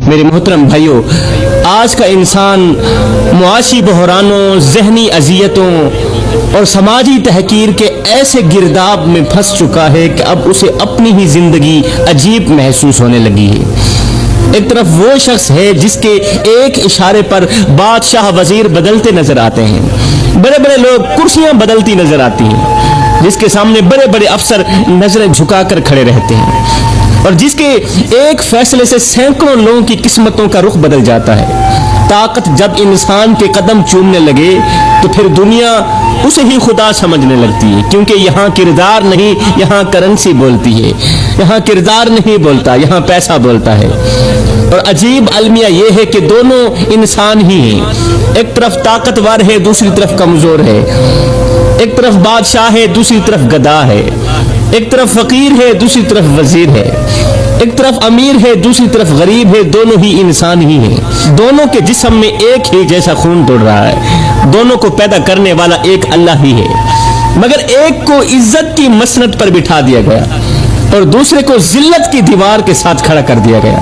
میرے محترم بھائیوں، آج کا انسان معاشی بحرانوں، ذہنی اذیتوں اور سماجی تحقیر کے ایسے گرداب میں پھنس چکا ہے کہ اب اسے اپنی ہی زندگی عجیب محسوس ہونے لگی ہے۔ ایک طرف وہ شخص ہے جس کے ایک اشارے پر بادشاہ وزیر بدلتے نظر آتے ہیں، بڑے بڑے لوگ کرسیاں بدلتی نظر آتی ہیں، جس کے سامنے بڑے بڑے افسر نظریں جھکا کر کھڑے رہتے ہیں، اور جس کے ایک فیصلے سے سینکڑوں لوگوں کی قسمتوں کا رخ بدل جاتا ہے۔ طاقت جب انسان کے قدم چومنے لگے تو پھر دنیا اسے ہی خدا سمجھنے لگتی ہے، کیونکہ یہاں کردار نہیں، یہاں کرنسی بولتی ہے۔ یہاں کردار نہیں بولتا، یہاں پیسہ بولتا ہے۔ اور عجیب المیہ یہ ہے کہ دونوں انسان ہی ہیں، ایک طرف طاقتور ہے، دوسری طرف کمزور ہے، ایک طرف بادشاہ ہے، دوسری طرف گدا ہے، ایک طرف فقیر ہے، دوسری طرف وزیر ہے، ایک طرف امیر ہے، دوسری طرف غریب ہے، دونوں ہی انسان ہی ہیں۔ دونوں کے جسم میں ایک ہی جیسا خون دوڑ رہا ہے، دونوں کو پیدا کرنے والا ایک اللہ ہی ہے، مگر ایک کو عزت کی مسند پر بٹھا دیا گیا اور دوسرے کو ذلت کی دیوار کے ساتھ کھڑا کر دیا گیا۔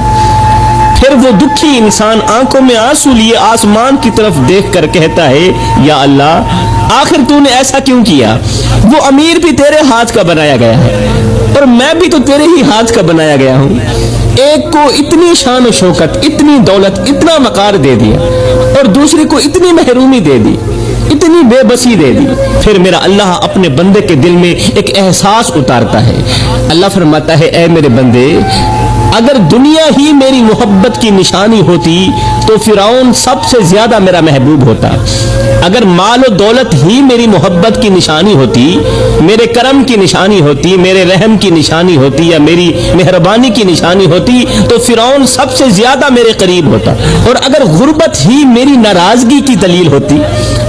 پھر وہ دکھی انسان آنکھوں میں آنسو لیے آسمان کی طرف دیکھ کر کہتا ہے، یا اللہ، آخر تو نے ایسا کیوں کیا؟ وہ امیر بھی تیرے ہاتھ کا بنایا گیا ہے اور میں بھی تو تیرے ہی ہاتھ کا بنایا گیا ہوں۔ ایک کو اتنی شان و شوکت، اتنی دولت، اتنا وقار دے دیا اور دوسرے کو اتنی محرومی دے دی، اتنی بے بسی دے دی۔ پھر میرا اللہ اپنے بندے کے دل میں ایک احساس اتارتا ہے۔ اللہ فرماتا ہے، اے میرے بندے، اگر دنیا ہی میری محبت کی نشانی ہوتی تو فرعون سب سے زیادہ میرا محبوب ہوتا۔ اگر مال و دولت ہی میری محبت کی نشانی ہوتی، میرے کرم کی نشانی ہوتی، میرے رحم کی نشانی ہوتی، یا میری مہربانی کی نشانی ہوتی تو فرعون سب سے زیادہ میرے قریب ہوتا۔ اور اگر غربت ہی میری ناراضگی کی دلیل ہوتی،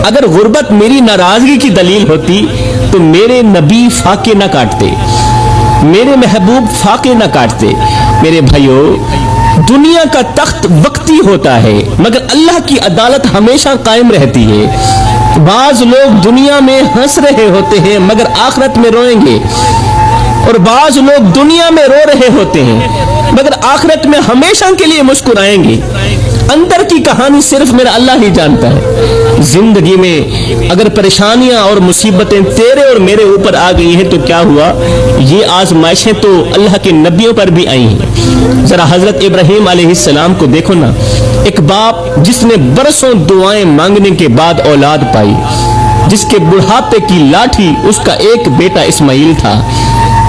اگر غربت میری ناراضگی کی دلیل ہوتی تو میرے نبی فاقے نہ کاٹتے، میرے محبوب فاقے نہ کاٹتے۔ میرے بھائیوں، دنیا کا تخت وقتی ہوتا ہے مگر اللہ کی عدالت ہمیشہ قائم رہتی ہے۔ بعض لوگ دنیا میں ہنس رہے ہوتے ہیں مگر آخرت میں روئیں گے، اور بعض لوگ دنیا میں رو رہے ہوتے ہیں مگر آخرت میں ہمیشہ کے لیے مسکرائیں گے۔ اندر کی کہانی صرف میرا اللہ ہی جانتا ہے۔ زندگی میں اگر پریشانیاں اور مصیبتیں تیرے اور میرے اوپر آ گئی ہیں تو کیا ہوا؟ یہ آزمائشیں تو اللہ کے نبیوں پر بھی آئی ہیں۔ ذرا حضرت ابراہیم علیہ السلام کو دیکھو نا، ایک باپ جس نے برسوں دعائیں مانگنے کے بعد اولاد پائی، جس کے بڑھاپے کی لاٹھی اس کا ایک بیٹا اسماعیل تھا۔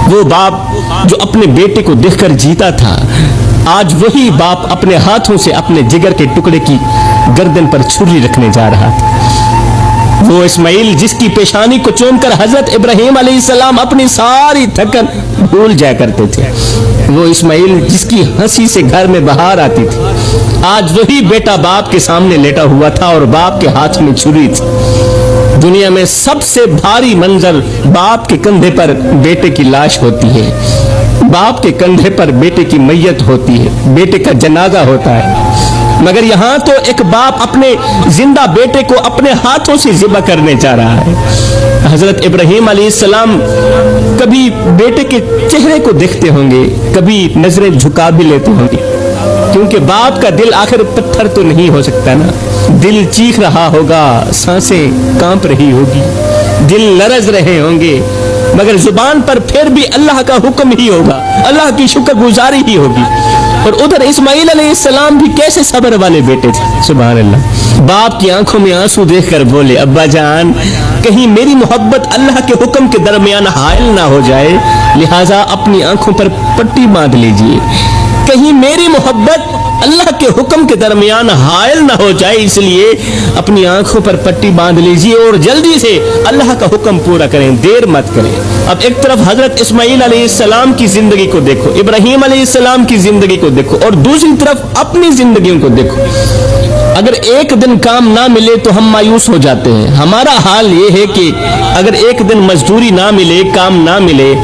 وہ باپ جو اپنے بیٹے کو دیکھ کر جیتا تھا، آج وہی باپ اپنے ہاتھوں سے اپنے جگر کے ٹکڑے کی گردن پر چھری رکھنے جا رہا تھا۔ وہ اسماعیل جس کی پیشانی کو چوم کر حضرت ابراہیم علیہ السلام اپنی ساری تھکن بھول جایا کرتے تھے، وہ اسماعیل جس کی ہنسی سے گھر میں بہار آتی تھی، آج وہی بیٹا باپ کے سامنے لیٹا ہوا تھا اور باپ کے ہاتھ میں چھری تھی۔ دنیا میں سب سے بھاری منظر باپ کے کندھے پر بیٹے کی لاش ہوتی ہے، باپ کے کندھے پر بیٹے کی میت ہوتی ہے، بیٹے کا جنازہ ہوتا ہے، مگر یہاں تو ایک باپ اپنے زندہ بیٹے کو اپنے ہاتھوں سے ذبح کرنے جا رہا ہے۔ حضرت ابراہیم علیہ السلام کبھی بیٹے کے چہرے کو دیکھتے ہوں گے، کبھی نظریں جھکا بھی لیتے ہوں گے، کیونکہ باپ کا دل آخر پتھر تو نہیں ہو سکتا نا۔ دل چیخ رہا ہوگا، سانسیں کانپ رہی ہوگی، دل لرز رہے ہوں گے، مگر زبان پر پھر بھی اللہ کا حکم ہی ہوگا، اللہ کی شکر گزاری ہی ہوگی۔ اور ادھر اسماعیل علیہ السلام بھی کیسے صبر والے بیٹے تھے، سبحان اللہ۔ باپ کی آنکھوں میں آنسو دیکھ کر بولے، ابا جان، کہیں میری محبت اللہ کے حکم کے درمیان حائل نہ ہو جائے، لہٰذا اپنی آنکھوں پر پٹی باندھ لیجئے۔ کہیں میری محبت اللہ کے حکم کے درمیان حائل نہ ہو جائے، اس لیے اپنی آنکھوں پر پٹی باندھ لیجئے اور جلدی سے اللہ کا حکم پورا کریں، دیر مت کریں۔ اب ایک طرف حضرت اسماعیل علیہ السلام کی زندگی کو دیکھو، ابراہیم علیہ السلام کی زندگی کو دیکھو، اور دوسری طرف اپنی زندگیوں کو دیکھو۔ اگر ایک دن کام نہ ملے تو ہم مایوس ہو جاتے ہیں۔ ہمارا حال یہ ہے کہ اگر ایک دن مزدوری نہ ملے، کام نہ ملے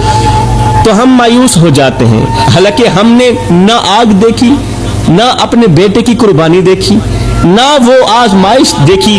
تو ہم مایوس ہو جاتے ہیں، حالانکہ ہم نے نہ آگ دیکھی، نہ اپنے بیٹے کی قربانی دیکھی، نہ وہ آزمائش دیکھی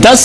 10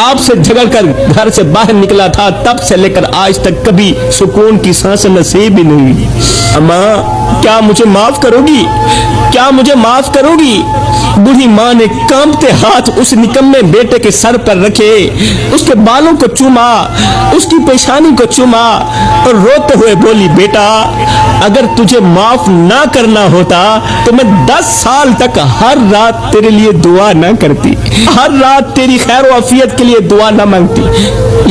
آپ سے جھگڑ کر گھر سے باہر نکلا تھا تب سے لے کر آج تک کبھی سکون کی سانس نصیب ہی نہیں ہوئی۔ اماں کیا مجھے معاف کرو گی؟ کیا مجھے معاف کرو گی؟ بوڑھی ماں نے کانپتے ہاتھ اس نکمے بیٹے کے سر پر رکھے، اس کے بالوں کو چوما، اس کی پیشانی کو چوما اور روتے ہوئے بولی، بیٹا اگر تجھے معاف نہ کرنا ہوتا تو میں 10 سال تک ہر رات تیرے لیے دعا نہ کرتی، ہر رات تیری خیر و عافیت کے لیے دعا نہ مانگتی۔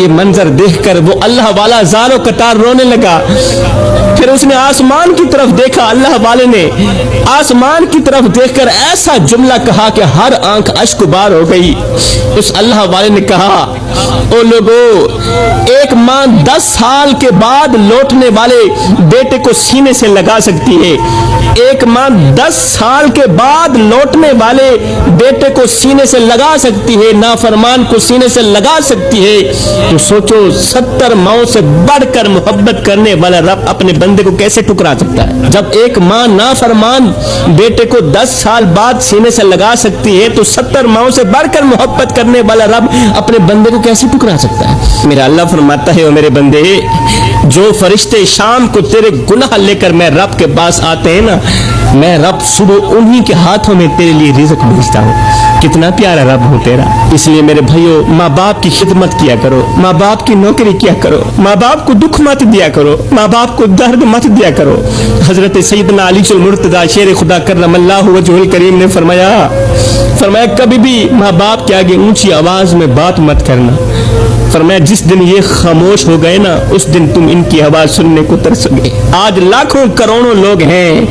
یہ منظر دیکھ کر وہ اللہ والا زاروں قطار رونے لگا۔ پھر اس نے آسمان کی طرف دیکھا، اللہ والے نے آسمان کی طرف دیکھ کر ایسا جملہ کہا کہ ہر آنکھ اشکبار ہو گئی۔ اس اللہ والے نے کہا، او لوگو، ایک ماں 10 سال کے بعد لوٹنے والے بیٹے کو سینے سے لگا سکتی ہے، ایک ماں 10 سال کے بعد لوٹنے والے بیٹے کو سینے سے لگا سکتی ہے، نافرمان کو سینے سے لگا سکتی ہے، تو سوچو 70 ماؤں سے بڑھ کر محبت کرنے والا رب اپنے بندے کو کیسے ٹکرا سکتا ہے؟ جب ایک ماں نافرمان بیٹے کو 10 سال بعد سینے سے لگا سکتی ہے تو 70 ماؤں سے بڑھ کر محبت کرنے والا رب اپنے بندے کو کیسے ٹکرا سکتا ہے؟ میرا اللہ فرماتا ہے، او میرے بندے، جو فرشتے شام کو تیرے گناہ لے کر میں رب کے پاس آتے ہیں نا، میں رب صبح انہی کے ہاتھوں میں تیرے لیے رزق بھیجتا ہوں۔ کتنا پیارا رب ہو تیرا۔ اس لیے میرے بھائیو، ماں باپ کی خدمت کیا کرو، ماں باپ کی نوکری کیا کرو، ماں باپ کو دکھ مت دیا کرو، ماں باپ کو درد مت دیا کرو۔ حضرت سیدنا علی المرتضی شیر خدا کرم اللہ وجہہ الکریم نے فرمایا کبھی بھی ماں باپ کے آگے اونچی آواز میں بات مت کرنا۔ فرمایا جس دن یہ خاموش ہو گئے نا، اس دن تم ان کی آواز سننے کو ترسو گے۔ آج لاکھوں کروڑوں لوگ ہیں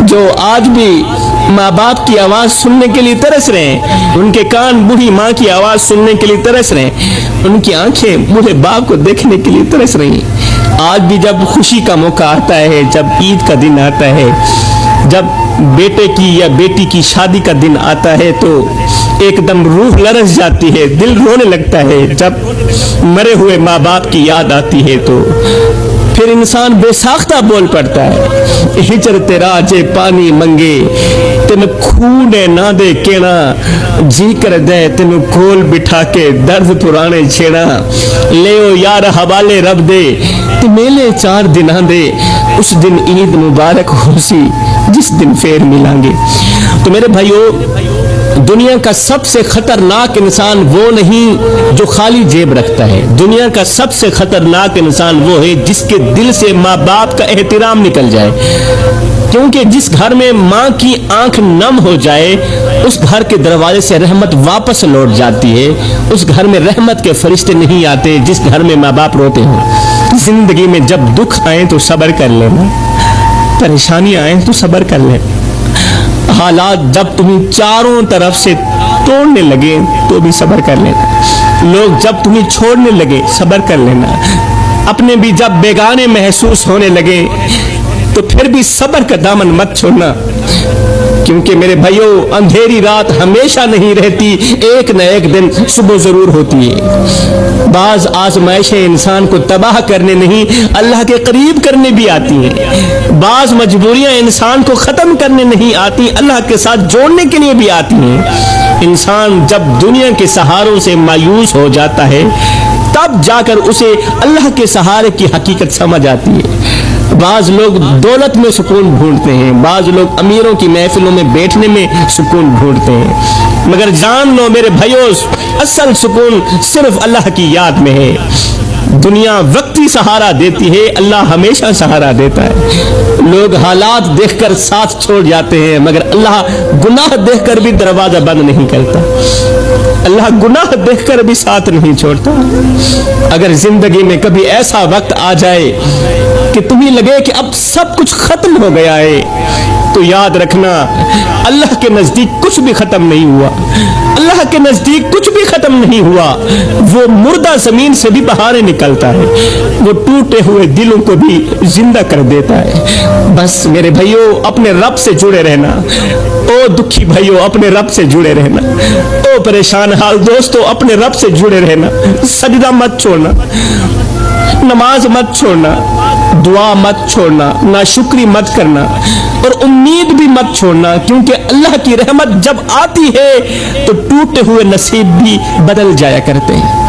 جو آج بھی ماں باپ کی آواز سننے کے لیے ترس رہے ہیں، ان کے کان بوڑھی ماں کی آواز سننے کے لیے ترس رہے ہیں، ان کی آنکھیں بوڑھے باپ کو دیکھنے کے لیے ترس رہی ہیں۔ آج بھی جب خوشی کا موقع آتا ہے، جب عید کا دن آتا ہے، جب بیٹے کی یا بیٹی کی شادی کا دن آتا ہے تو ایک دم روح لرز جاتی ہے، دل رونے لگتا ہے۔ جب مرے ہوئے ماں باپ کی یاد آتی ہے تو پھر انسان بے ساختہ بول پڑتا ہے، ہجر تیرا جے پانی منگے تین خونے نہ دے کینا، جی کر دے تین کول بٹھا کے درد پرانے چھیڑا، لیو یار حوالے رب دے تے میلے 4 دناں دے، اس دن عید مبارک ہو سی جس دن پھر ملیں گے۔ تو میرے بھائیو، دنیا کا سب سے خطرناک انسان وہ نہیں جو خالی جیب رکھتا ہے، دنیا کا سب سے خطرناک انسان وہ ہے جس کے دل سے ماں باپ کا احترام نکل جائے، کیونکہ جس گھر میں ماں کی آنکھ نم ہو جائے اس گھر کے دروازے سے رحمت واپس لوٹ جاتی ہے، اس گھر میں رحمت کے فرشتے نہیں آتے جس گھر میں ماں باپ روتے ہوں۔ زندگی میں جب دکھ آئیں تو صبر کر لینا، پریشانی آئیں تو صبر کر لینا، حالات جب تمہیں چاروں طرف سے توڑنے لگے تو بھی صبر کر لینا، لوگ جب تمہیں چھوڑنے لگے صبر کر لینا، اپنے بھی جب بیگانے محسوس ہونے لگے تو پھر بھی صبر کا دامن مت چھوڑنا، کیونکہ میرے بھائیوں اندھیری رات ہمیشہ نہیں رہتی، ایک نہ ایک دن صبح ضرور ہوتی ہے۔ بعض آزمائشیں انسان کو تباہ کرنے نہیں اللہ کے قریب کرنے بھی آتی ہیں، بعض مجبوریاں انسان کو ختم کرنے نہیں آتی، اللہ کے ساتھ جوڑنے کے لیے بھی آتی ہیں۔ انسان جب دنیا کے سہاروں سے مایوس ہو جاتا ہے تب جا کر اسے اللہ کے سہارے کی حقیقت سمجھ آتی ہے۔ بعض لوگ دولت میں سکون ڈھونڈتے ہیں، بعض لوگ امیروں کی محفلوں میں بیٹھنے میں سکون ڈھونڈتے ہیں، مگر جان لو میرے بھائیوں، اصل سکون صرف اللہ کی یاد میں ہے۔ دنیا وقتی سہارا دیتی ہے، اللہ ہمیشہ سہارا دیتا ہے۔ لوگ حالات دیکھ کر ساتھ چھوڑ جاتے ہیں مگر اللہ گناہ دیکھ کر بھی دروازہ بند نہیں کرتا، اللہ گناہ دیکھ کر بھی ساتھ نہیں چھوڑتا۔ اگر زندگی میں کبھی ایسا وقت آ جائے کہ تمہیں لگے کہ اب سب کچھ ختم ہو گیا ہے تو یاد رکھنا اللہ کے نزدیک کچھ بھی ختم نہیں ہوا، اللہ کے نزدیک کچھ بھی ختم نہیں ہوا، وہ مردہ زمین سے بھی بہاریں نکلتا ہے، وہ ٹوٹے ہوئے دلوں کو بھی زندہ کر دیتا ہے۔ بس میرے بھائیوں اپنے رب سے جڑے رہنا، او دکھی بھائیوں اپنے رب سے جڑے رہنا، او پریشان حال دوستوں اپنے رب سے جڑے رہنا، سجدہ مت چھوڑنا۔ نماز مت چھوڑنا، دعا مت چھوڑنا، ناشکری مت کرنا اور امید بھی مت چھوڑنا، کیونکہ اللہ کی رحمت جب آتی ہے تو ٹوٹے ہوئے نصیب بھی بدل جایا کرتے ہیں۔